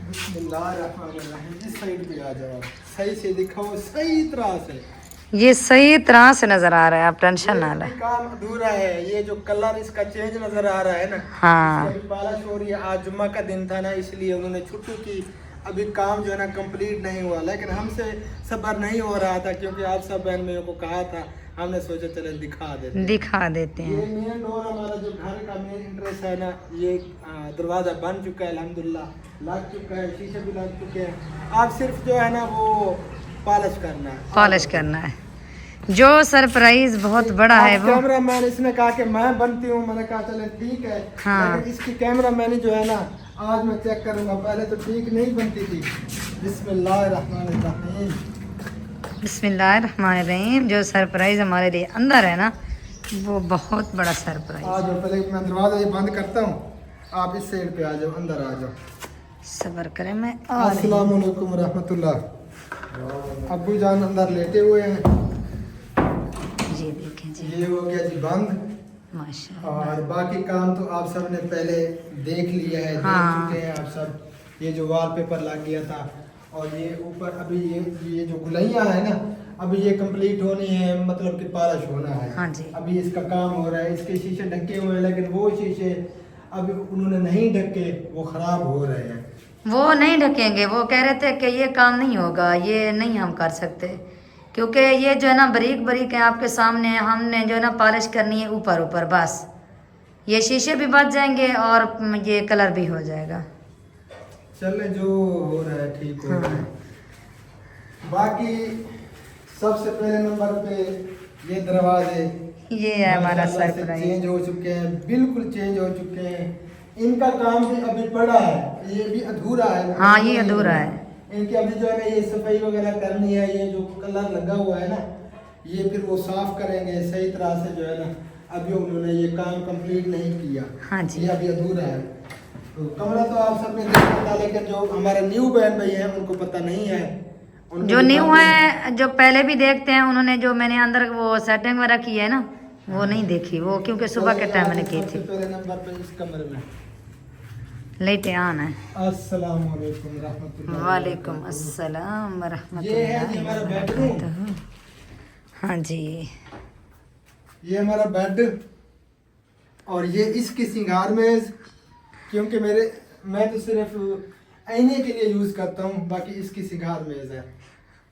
बिस्मिल्लाहिर्रहमानिर्रहीम। इस साइड पे आ जाओ, सही से दिखाओ, सही तरह से। ये सही तरह से नजर आ रहा है, आप टेंशन ना लें। ये काम अधूरा है। ये जो कलर इसका चेंज नजर आ रहा है ना, हाँ इसकी अभी पालिश हो रही है। आज जुम्मा का दिन था ना, इसलिए उन्होंने छुट्टी की। अभी काम जो है ना कंप्लीट नहीं हुआ, लेकिन हमसे सब्र नहीं हो रहा था, क्योंकि आप सब बहन मेरे को कहा था। हमने सोचा चले दिखा देते हैं। दिखा देते ये हैं। मेन डोर हमारा जो घर का मेन इंटरेस्ट है ना, ये दरवाज़ा बन चुका है अल्हम्दुलिल्लाह, लग चुका है, शीशे भी लग चुके हैं। आप सिर्फ जो है ना वो पॉलिश करना है। पॉलिश करना है। जो सरप्राइज बहुत बड़ा है वो, कैमरा मैन इसने कहा कि मैं बनती हूँ, मैंने कहा चले ठीक है। हाँ। लेकिन इसकी कैमरा मैन जो है ना, आज मैं चेक करूँगा, पहले तो ठीक नहीं बनती थी। बिस्मिल्लाहिर्रहमानिर्रहीम। बिस्मिल्लाहिर्रहमानिर्रहीम। जो सरप्राइज हमारे लिए अंदर है ना, वो बहुत बड़ा सरप्राइज। आ जाओ, पहले मैं दरवाज़ा ये बंद करता हूँ, आप इस साइड पे आ जाओ, अंदर आ जाओ। सब्र करें, मैं आ रही हूँ। अस्सलाम वालेकुम रहमतुल्लाह। अब्बू जान अंदर लेटे हुए हैं। जी देखें जी, ये हो गया जी बंद। माशाल्लाह। और बाकी काम तो आप सब ने पहले देख लिया है, हाँ। देख चुके हैं आप सब। ये जो वॉलपेपर लग गया था, और ये ऊपर अभी ये जो गुलैया है ना, अभी ये कंप्लीट होनी है, मतलब कि पॉलिश होना है। हाँ जी। अभी इसका काम हो रहा है। इसके शीशे ढके हुए हैं, लेकिन वो शीशे अभी उन्होंने नहीं ढके, वो खराब हो रहे हैं। वो नहीं ढकेंगे, वो कह रहे थे कि ये काम नहीं होगा, ये नहीं हम कर सकते, क्योंकि ये जो है ना बारीक बारीक है आपके सामने। हमने जो है ना पॉलिश करनी है ऊपर ऊपर बस। ये शीशे भी बच जाएंगे और ये कलर भी हो जाएगा। चले, जो हो रहा है ठीक हो रहा है। बाकी सबसे पहले नंबर पे ये दरवाजे, ये है हमारा माशाल्लाह से सरप्राइज। चेंज हो चुके हैं, बिल्कुल चेंज हो चुके हैं। इनका काम भी अभी पड़ा है, ये भी अधूरा है। हाँ, ये अधूरा है। इनकी अभी जो है ना ये सफाई वगैरह करनी है। ये जो कलर लगा हुआ है ना, ये फिर वो साफ करेंगे सही तरह से जो है ना। अभी उन्होंने ये काम कंप्लीट नहीं किया। हाँ जी। ये अभी अधूरा है। तो कमरा तो आप सबने देखा था, लेकिन जो हमारे न्यू बहन भाई हैं उनको पता नहीं है। उनको जो न्यू दिखाते है, जो पहले भी देखते हैं, उन्होंने जो मैंने अंदर वो सेटिंग वगैरह की है ना, वो नहीं देखी वो, क्योंकि सुबह के टाइम मैंने की सबसे थी। पहले नंबर पे इस कमरे में लेटे आना है। अस्सलाम वालेकुम रहमतुल्लाह। वालेकुम अस्सलाम ये है जी हमारा बेडरूम। वरहमतुल्लाह। हाँ जी, ये हमारा बेड, और ये इसकी सिंगार मेज, क्योंकि मैं तो सिर्फ आईने के लिए यूज करता हूँ, बाकी इसकी सिंगार मेज है।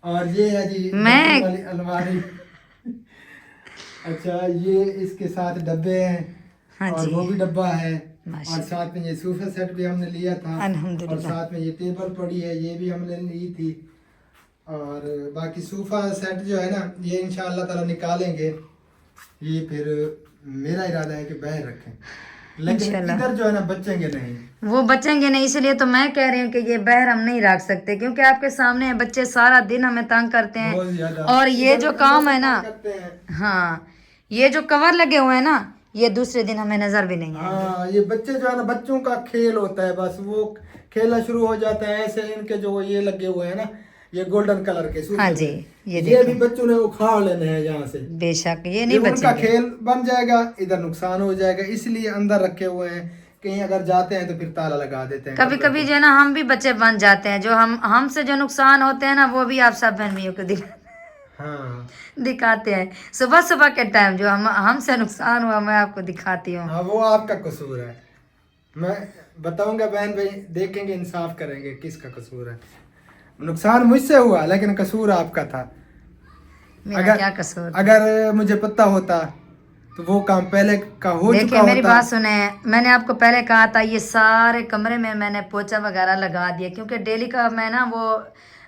और ये है जी मैं- डब्बे वाली अलमारी। अच्छा, ये इसके साथ डब्बे हैं। हाँ और जी। वो भी डब्बा है। माशाल्लाह। और साथ में ये सोफा सेट भी हमने लिया था। और अल्हम्दुलिल्लाह। साथ में ये टेबल पड़ी है, ये भी हमने ली थी। और बाकी सोफा सेट जो है ना, ये इंशाअल्लाह ताला निकालेंगे। ये फिर मेरा इरादा है कि बाहर रखें, लेकिन इंशाअल्लाह। इधर जो है ना बचेंगे नहीं। वो बचेंगे नहीं, इसलिए तो मैं कह रही हूँ कि ये बाहर हम नहीं रख सकते, क्योंकि आपके सामने है, बच्चे सारा दिन हमें तंग करते बहुत हैं। ज्यादा। और ये जो काम है ना, करते हैं। हाँ, ये जो कवर लगे हुए हैं ना, ये दूसरे दिन हमें नजर भी नहीं आएंगे। हाँ, ये बच्चे जो है ना, बच्चों का खेल होता है, बस वो खेलना शुरू हो जाता है। ऐसे इनके जो ये लगे हुए हैं ना, ये गोल्डन कलर के सूखे हाँ हुए। जी, ये ये भी देखें। बच्चों ने उखाड़ लेने हैं यहाँ से। बेशक ये ये नहीं उनका बचेंगे। खेल बन जाएगा, इधर नुकसान हो जाएगा, इसलिए अंदर रखे हुए हैं। कहीं अगर जाते हैं तो फिर ताला लगा देते हैं। कभी कभी जो है ना हम भी बच्चे बन जाते हैं, जो हमसे जो नुकसान होते हैं ना, वो भी आप सब बहन भाइयों को हाँ दिखाते हैं। सुबह सुबह के टाइम जो हमसे नुकसान हुआ, मैं आपको दिखाती हूँ। हाँ, वो आपका कसूर है। मैं बताऊंगा बहन भाई, देखेंगे, इंसाफ करेंगे किसका कसूर है। नुकसान मुझसे हुआ, लेकिन कसूर आपका था। मेरा क्या कसूर? अगर मुझे पता होता तो वो काम पहले का हो देखिए चुका मेरी होता। बात सुने, मैंने आपको पहले कहा था ये सारे कमरे में मैंने पोछा वगैरह लगा दिया, क्योंकि डेली का मैं ना वो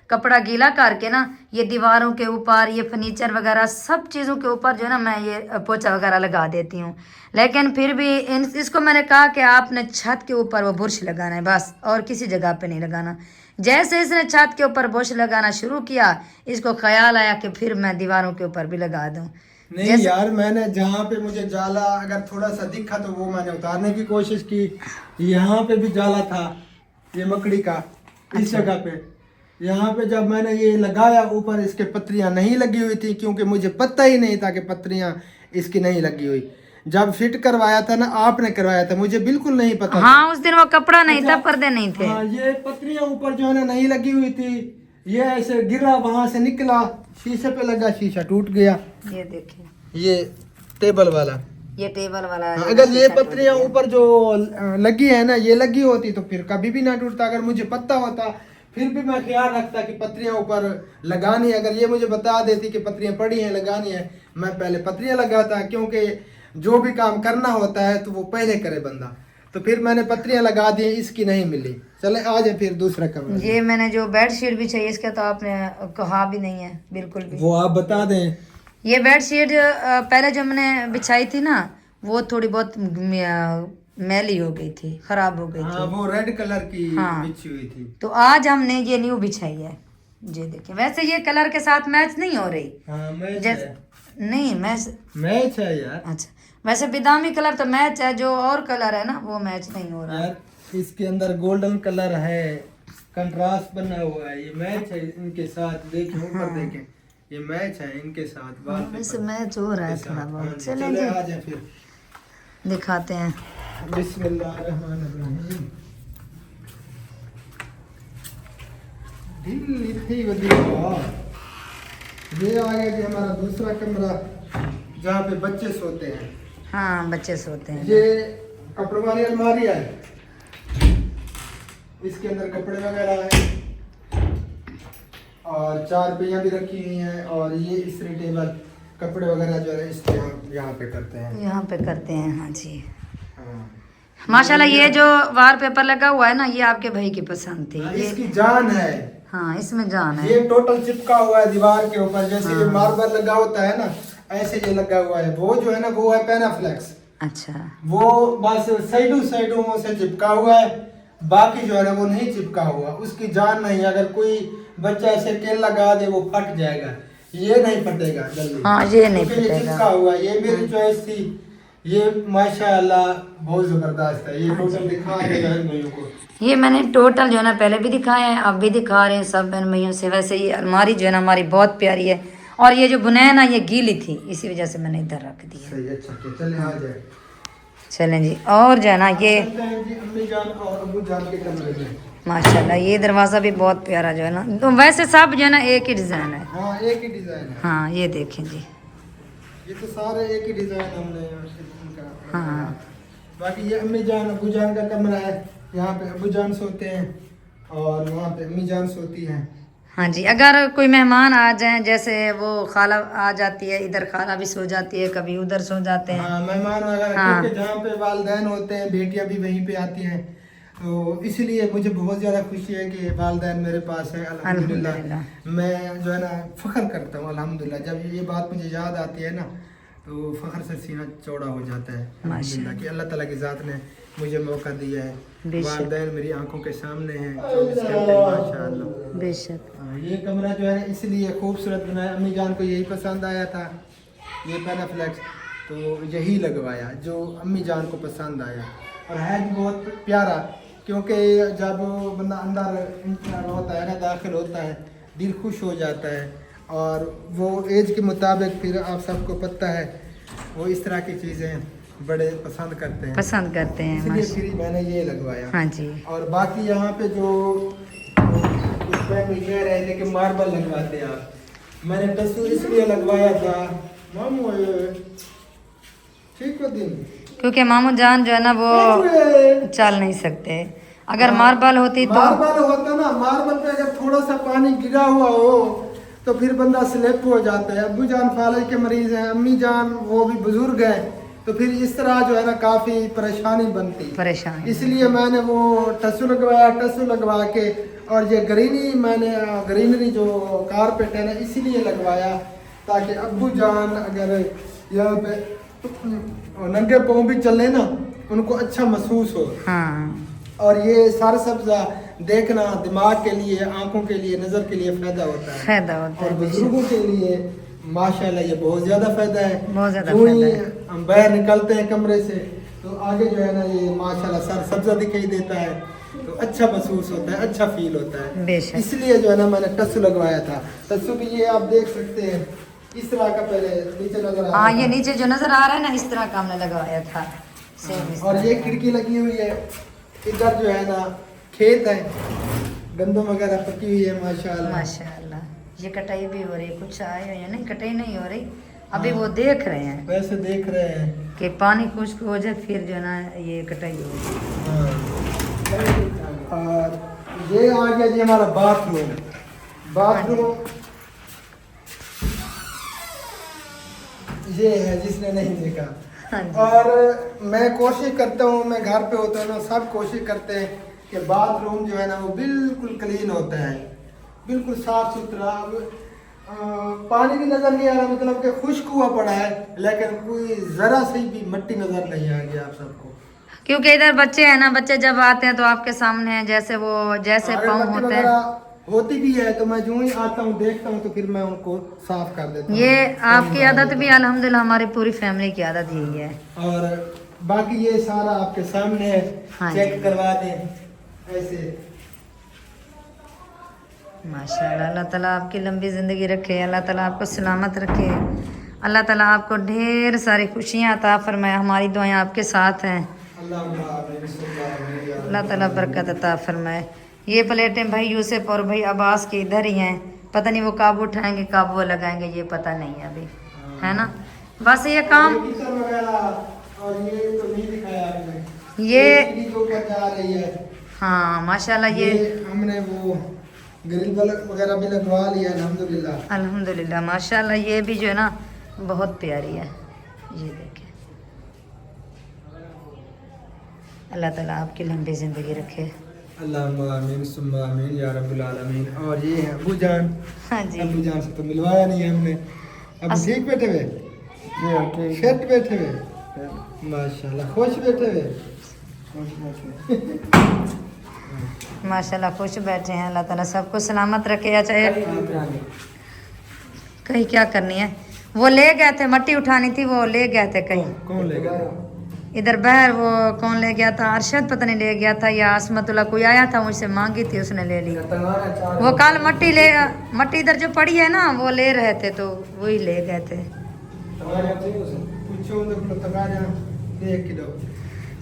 कपड़ा गीला करके ना, ये दीवारों के ऊपर, ये फर्नीचर वगैरह सब चीज़ों के ऊपर जो है ना, मैं ये पोछा वगैरह लगा देती हूँ। लेकिन फिर भी इसको मैंने कहा कि आपने छत के ऊपर वो बुर्श लगाना है बस, और किसी जगह पे नहीं लगाना। जैसे इसने छत के ऊपर बुर्श लगाना शुरू किया, इसको ख्याल आया कि फिर मैं दीवारों के ऊपर भी लगा दूँ। नहीं यार, मैंने जहाँ पे मुझे जाला अगर थोड़ा सा दिखा तो वो मैंने उतारने की कोशिश की। यहाँ पे भी जाला था, ये मकड़ी का, इस जगह पे। यहाँ पे जब मैंने ये लगाया, ऊपर इसके पत्रियाँ नहीं लगी हुई थी, क्योंकि मुझे पता ही नहीं था कि पत्रियाँ इसकी नहीं लगी हुई। जब फिट करवाया था ना, आपने करवाया था, मुझे बिल्कुल नहीं पता। हाँ उस दिन वो कपड़ा नहीं था, पर्दे नहीं थे। हाँ, ये पत्रियां ऊपर जो है ना नहीं लगी हुई थी, ये ऐसे गिरा, वहां से निकला, शीशे पे लगा, शीशा टूट गया। ये देखिए, ये टेबल वाला, ये टेबल वाला है। अगर ये पत्रियां ऊपर जो लगी है ना, ये लगी होती तो फिर कभी भी ना टूटता। अगर मुझे पता होता फिर भी मैं ख्याल रखता कि पत्रियां ऊपर लगानी है। अगर ये मुझे बता देती कि पत्रियां पड़ी हैं, लगानी है, मैं पहले पत्रियां लगाता, क्योंकि जो भी काम करना होता है तो वो पहले करे बंदा। तो फिर मैंने पत्रियां लगा दी, इसकी नहीं मिली। चले आ जाए फिर दूसरा कमरा। ये मैंने जो बेडशीट भी चाहिए इसका तो आपने कहा भी नहीं है बिल्कुल भी। वो आप बता दें। ये बेडशीट पहले जो मैंने बिछाई थी ना, वो थोड़ी बहुत मैली हो गई थी, खराब हो गई हाँ, थी। वो रेड कलर की हाँ। बिछी हुई थी। तो आज हमने ये न्यू बिछाई है। ये देखिए, वैसे ये कलर के साथ मैच नहीं हो रही। हाँ, मैच जैसे है। नहीं मैच, मैच है यार। अच्छा वैसे बादामी कलर तो मैच है, जो और कलर है ना वो मैच नहीं हो रहा। यार इसके अंदर गोल्डन कलर है, कंट्रास्ट बना हुआ है, ये मैच है इनके साथ। देखें ऊपर देखें, ये मैच है इनके साथ। वैसे मैच हो रहा है थोड़ा बहुत। चले चलें आ जाए फिर, दिखाते हैं। बिस्मिल्लाहिर्रहमानिर्रहीम। दिल इतनी वधिया। ये आ गया जी हमारा दूसरा कमरा, जहाँ पे बच्चे सोते हैं। हाँ बच्चे सोते हैं। ये कपड़ों वाली अलमारी है, इसके अंदर कपड़े वगैरह है, और 4 पहियां भी रखी हुई हैं। और ये इस्त्री टेबल, कपड़े वगैरह जो है इस यहाँ पे करते हैं। यहाँ पे करते हैं। हाँ जी, हाँ। माशाल्लाह। ये जो वाल पेपर लगा हुआ है ना, ये आपके भाई की पसंद थी। ये इसकी जान है। हाँ इसमें जान है। ये टोटल चिपका हुआ है दीवार के ऊपर, जैसे ये मार्बल लगा होता है ना, ऐसे ये लगा हुआ है। वो जो है ना, वो है पेनाफ्लेक्स। अच्छा, वो बस साइडों से चिपका हुआ है, बाकी जो है ना वो नहीं चिपका हुआ। उसकी जान नहीं, अगर कोई बच्चा ऐसे तेल लगा दे वो फट जाएगा, ये नहीं फटेगा जल्दी। हाँ ये नहीं क्योंकि ये फटेगा। चिपका हुआ है। ये मेरी चॉइस थी, ये माशाल्लाह बहुत जबरदस्त है। ये टोटल दिखा के बहन भाइयों को। ये मैंने टोटल जो है ना पहले भी दिखाया है, अब भी दिखा रहे हैं सब बहन भैयों से। वैसे ये अलमारी जो है ना हमारी बहुत प्यारी है, और ये जो बुनैन है ये गीली थी, इसी वजह से मैंने इधर रख दी है। सही, अच्छा चले आ जाए। चलें जी, और जो है ना ये चलते हैं जी अम्मी जान और अब्बू जान के कमरे में। माशाल्लाह ये दरवाज़ा भी बहुत प्यारा जो है ना। तो वैसे सब जो है ना एक ही डिज़ाइन है। हाँ, एक ही डिजाइन है। हाँ ये देखें जी। ये तो सारे एक ही डिजाइन हमने इनका। हाँ। बाकी ये अम्मी जान अब्बू जान का कमरा है, यहाँ पे अब्बू जान सोते हैं और वहाँ पे अम्मी जान सोती हैं। हाँ जी, अगर कोई मेहमान आ जाए, जैसे वो खाला आ जाती है, इधर खाला भी सो जाती है, कभी उधर सो जाते हैं। हाँ, मेहमान वगैरह, हाँ। क्योंकि जहाँ पे वालिदैन होते हैं, बेटियाँ भी वहीं पे आती हैं, तो इसलिए मुझे बहुत ज़्यादा खुशी है कि वालिदैन मेरे पास है। अल्हम्दुलिल्लाह। मैं जो है ना फ़ख्र करता हूँ अल्हम्दुलिल्लाह। जब ये बात मुझे याद आती है ना, तो फ़ख्र से सीना चौड़ा हो जाता है अल्हम्दुलिल्लाह कि अल्लाह ताला की ज़ात ने मुझे मौका दिया है। वालिदैन मेरी आंखों के सामने हैं 24 घंटे, माशाअल्लाह। बेशक। ये कमरा जो है ना इसलिए खूबसूरत बनाया, अम्मी जान को यही पसंद आया था, ये पेनाफ्लेक्स, तो यही लगवाया जो अम्मी जान को पसंद आया। और है भी बहुत प्यारा, क्योंकि जब बंदा अंदर होता है ना, दाखिल होता है, दिल खुश हो जाता है। और वो एज के मुताबिक फिर आप सबको पता है वो इस तरह की चीज़ें बड़े पसंद करते हैं, इसलिए फिर मैंने ये लगवाया। हाँ जी। और बाकी यहाँ पे जो उसमें कह रहे थे कि मार्बल लगवाते आप, मैंने तस्वीर इसलिए लगवाया था मामू ठीक हो दिन, क्योंकि मामू जान जो है ना वो चल नहीं सकते। अगर मार्बल होती तो मार्बल होता ना, मार्बल पे अगर थोड़ा सा पानी गिरा हुआ हो तो फिर बंदा स्लिप हो जाता है। अब्बू जान फालज के मरीज हैं, अम्मी जान वो भी बुजुर्ग हैं, तो फिर इस तरह जो है ना काफ़ी परेशानी बनती, परेशान। इसलिए मैंने वो टस्सू लगवाया, टस्सू लगवा के, और ये ग्रीनरी जो कारपेट है ना इसीलिए लगवाया ताकि अब्बू जान अगर यहाँ पे नंगे पाँव भी चले ना उनको अच्छा महसूस हो। हाँ। और ये सारा सब्जा देखना दिमाग के लिए, आंखों के लिए, नज़र के लिए फ़ायदा होता है, फायदा होता और है। बुजुर्गों के लिए माशाल्लाह ये बहुत ज़्यादा फ़ायदा है। बहुत ज़्यादा जो ही फायदा है। हम बाहर निकलते हैं कमरे से तो आगे जो है ना ये माशाल्लाह सारा सब्जा दिखाई देता है, तो अच्छा महसूस होता है, अच्छा फील होता है। बेशक। इसलिए जो है ना मैंने टस्सू लगवाया था। टस्सू भी ये आप देख सकते हैं, इस तरह का पहले नीचे नजर आ हाँ रहा ये था। नीचे जो नजर आ रहा है ना, इस तरह का हमने लगाया था सेम इस और तरह ये का। खिड़की लगी हुई है, इधर जो है ना खेत है, गंदम वगैरह पकी हुई है माशाल्लाह। माशाल्लाह। ये कटाई भी हो रही है, कुछ आए हो या नहीं, कटाई नहीं हो रही अभी, वो देख रहे हैं वैसे देख रहे हैं। कि पानी खुश्क हो जाए फिर जो है ना ये कटाई होगी। हाँ। और ये आ गया जी हमारा बाथरूम। बाथरूम ये है जिसने नहीं देखा। हाँ जी। और मैं कोशिश करता हूँ, मैं घर पे होता हूँ ना, सब कोशिश करते हैं कि बाथरूम जो है ना वो बिल्कुल क्लीन होता है, बिल्कुल साफ सुथरा। अब पानी भी नजर नहीं आ रहा, मतलब कि खुश्क हुआ पड़ा है, लेकिन कोई जरा सी भी मिट्टी नजर नहीं आ गया आप सबको। क्योंकि इधर बच्चे हैं ना, बच्चे जब आते हैं तो आपके सामने हैं, जैसे वो जैसे अगर पाँव मिट्टी होते हैं। वगैरह होती भी है तो मैं जो ही आता हूँ देखता हूँ तो फिर मैं उनको साफ कर देता हूँ। ये आपकी आदत भी अल्हम्दुलिल्लाह हमारी पूरी फैमिली की आदत यही है। और बाकी ये सारा आपके सामने है, हाँ चेक जी। करवा दें ऐसे। माशाल्लाह, अल्लाह ताला आपकी लंबी ज़िंदगी रखे, अल्लाह ताला आपको सलामत रखे, अल्लाह ताला आपको ढेर सारी खुशियाँ अता फरमाए। हमारी दुआएं आपके साथ हैं, अल्लाह ताला बरकत अता फरमाए। ये प्लेटें भाई यूसुफ और भाई अब्बास के इधर ही हैं, पता नहीं वो कब उठाएंगे कब वो लगाएंगे, ये पता नहीं है अभी, है ना। बस ये काम किचन वगैरह और ये तो नहीं दिखाया आपने। ये सीढ़ी के ऊपर जा रही है। हाँ माशाल्लाह, ये ये हमने वो ग्रिल वगैरह भी लगवा लिया अल्हम्दुलिल्लाह। अल्हम्दुलिल्लाह माशाल्लाह, ये भी जो है ना बहुत प्यारी है। ये देखें, अल्लाह ताला आपकी लंबी ज़िंदगी रखे। अल्लाहुम्मा आमीन सुम्मा आमीन या रब्बुल आलमीन। और ये है अबू जान। हाँ जी। अबू जान से तो मिलवाया नहीं है हमने। अब ठीक बैठे हुए, फिट बैठे हुए, माशाल्लाह खुश बैठे हुए। माशाल्लाह खुश बैठे हैं, अल्लाह ताला सबको सलामत रखे। अच्छा कहीं क्या करनी है, वो ले गए थे मट्टी उठानी थी, वो ले गए थे कहीं कौन ले गया? इधर बाहर। वो कौन ले गया था, अरशद पता नहीं ले गया था या आसमतुल्ला कोई आया था, मुझसे मांगी थी, उसने ले ली। वो कल मट्टी इधर जो पड़ी है ना वो ले रहे थे तो वही ले गए थे।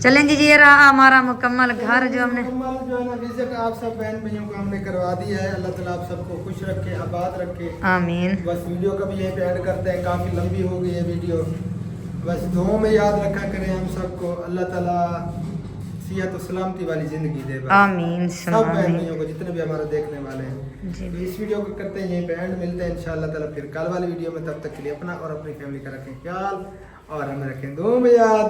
चलें जी, ये रहा हमारा मुकम्मल घर जो हमने। जो है ना विजिट आप सब बहन भाइयों को हमने करवा दी है। अल्लाह ताला आप सबको खुश रखे, आबाद रखे, आमीन। बस वीडियो का भी यहीं पे ऐड करते हैं, काफ़ी लंबी हो गई है वीडियो। बस दुआओं में याद रखा करें हम सबको, अल्लाह ताला सिहत और सलामती वाली ज़िंदगी दे। आमीन सब बहन भाइयों को जितने भी हमारे देखने वाले हैं जी। तो इस वीडियो को करते हैं यहीं पे एंड। मिलते हैं इंशाअल्लाह ताला फिर कल वाली वीडियो में। तब तक के लिए अपना और अपनी फैमिली का रखें ख्याल और हमें रखें दुआ में याद।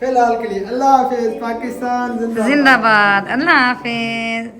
फिलहाल के लिए अल्लाह हाफिज़। पाकिस्तान जिंदाबाद। जिंदाबाद। अल्लाह हाफिज।